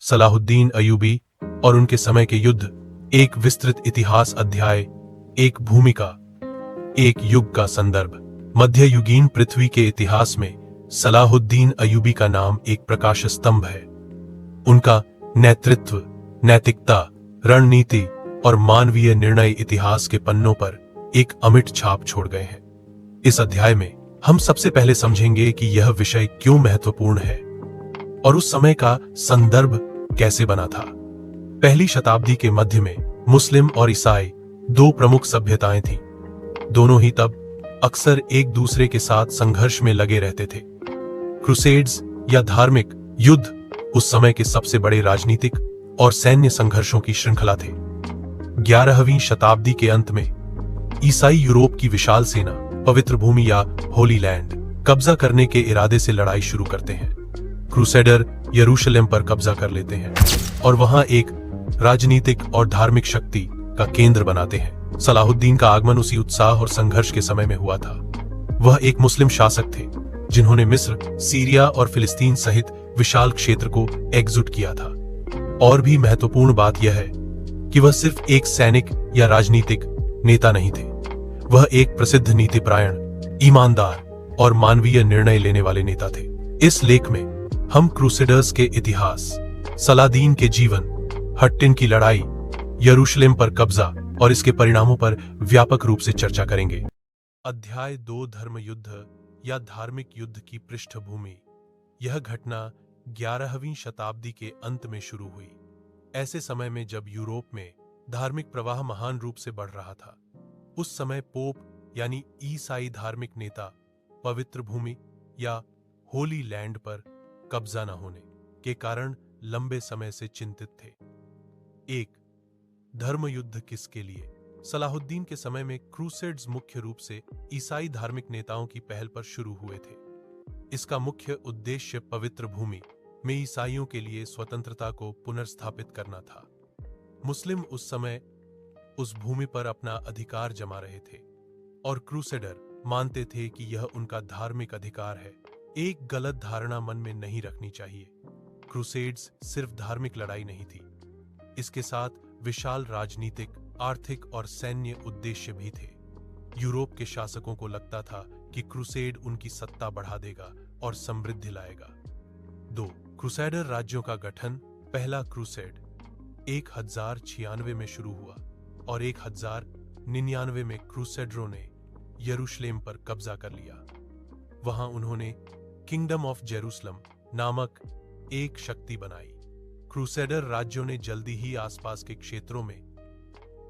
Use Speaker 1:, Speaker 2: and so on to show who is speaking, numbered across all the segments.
Speaker 1: सलाहुद्दीन अयूबी और उनके समय के युद्ध, एक विस्तृत इतिहास अध्याय, एक भूमिका, एक युग का संदर्भ। मध्ययुगीन पृथ्वी के इतिहास में सलाहुद्दीन अयूबी का नाम एक प्रकाश स्तंभ है। उनका नेतृत्व, नैतिकता, रणनीति और मानवीय निर्णय इतिहास के पन्नों पर एक अमिट छाप छोड़ गए हैं। इस अध्याय में हम सबसे पहले समझेंगे कि यह विषय क्यों महत्वपूर्ण है और उस समय का संदर्भ कैसे बना था। पहली शताब्दी के मध्य में मुस्लिम और ईसाई दो प्रमुख सभ्यताएं थीं। दोनों ही तब अक्सर एक दूसरे के साथ संघर्ष में लगे रहते थे। क्रूसेड्स या धार्मिक युद्ध उस समय के सबसे बड़े राजनीतिक और सैन्य संघर्षों की श्रृंखला थे। 11वीं शताब्दी के अंत में ईसाई यूरोप की विशाल सेना पवित्र भूमि या होली लैंड कब्जा करने के इरादे से लड़ाई शुरू करते हैं। क्रूसेडर यरूशलेम पर कब्जा कर लेते हैं और वहां एक राजनीतिक और धार्मिक शक्ति का केंद्र बनाते हैं। सलाहुद्दीन का आगमन उसी उत्साह और संघर्ष के समय में हुआ था। वह एक मुस्लिम शासक थे जिन्होंने मिस्र, सीरिया और फिलिस्तीन सहित विशाल क्षेत्र को एकजुट किया था। और भी महत्वपूर्ण बात यह है कि वह सिर्फ एक सैनिक या राजनीतिक नेता नहीं थे। वह एक प्रसिद्ध नीतिपरायण, ईमानदार और मानवीय निर्णय लेने वाले नेता थे। इस लेख में हम क्रूसेडर्स के इतिहास, सलादीन के जीवन, हट्टिन की लड़ाई, यरूशलेम पर कब्जा और इसके परिणामों पर व्यापक रूप से चर्चा करेंगे। अध्याय 2, धर्म युद्ध या धार्मिक युद्ध की पृष्ठभूमि। यह घटना 11वीं शताब्दी के अंत में शुरू हुई। ऐसे समय में जब यूरोप में धार्मिक प्रवाह महान रूप से बढ़ रहा था। उस समय पोप यानी ईसाई धार्मिक नेता पवित्र भूमि या होली लैंड पर कब्जा न होने के कारण लंबे समय से चिंतित थे। एक, धर्म युद्ध किसके लिए? सलाहुद्दीन के समय में क्रूसेड्स मुख्य रूप से ईसाई धार्मिक नेताओं की पहल पर शुरू हुए थे। इसका मुख्य उद्देश्य पवित्र भूमि में ईसाइयों के लिए स्वतंत्रता को पुनर्स्थापित करना था। मुस्लिम उस समय उस भूमि पर अपना अधिकार जमा रहे थे और क्रूसेडर मानते थे कि यह उनका धार्मिक अधिकार है। एक गलत धारणा मन में नहीं रखनी चाहिए। क्रूसेड्स सिर्फ धार्मिक लड़ाई नहीं थी, इसके साथ विशाल राजनीतिक, आर्थिक और सैन्य उद्देश्य भी थे। यूरोप के शासकों को लगता था कि क्रूसेड उनकी सत्ता बढ़ा देगा और समृद्धि लाएगा। 2, क्रूसेडर राज्यों का गठन। पहला क्रूसेड 1096 में शुरू हुआ और 1099 में क्रूसेडरों ने यरूशलेम पर कब्जा कर लिया। वहां उन्होंने किंगडम ऑफ जेरूसलम नामक एक शक्ति बनाई। क्रूसेडर राज्यों ने जल्दी ही आसपास के क्षेत्रों में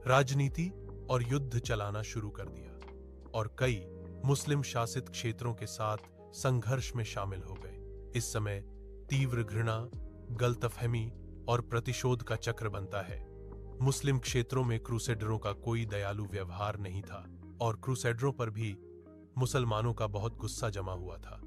Speaker 1: राजनीति और युद्ध चलाना शुरू कर दिया और कई मुस्लिम शासित क्षेत्रों के साथ संघर्ष में शामिल हो गए। इस समय तीव्र घृणा, गलतफहमी और प्रतिशोध का चक्र बनता है। मुस्लिम क्षेत्रों में क्रूसेडरों का कोई दयालु व्यवहार नहीं था और क्रूसेडरों पर भी मुसलमानों का बहुत गुस्सा जमा हुआ था।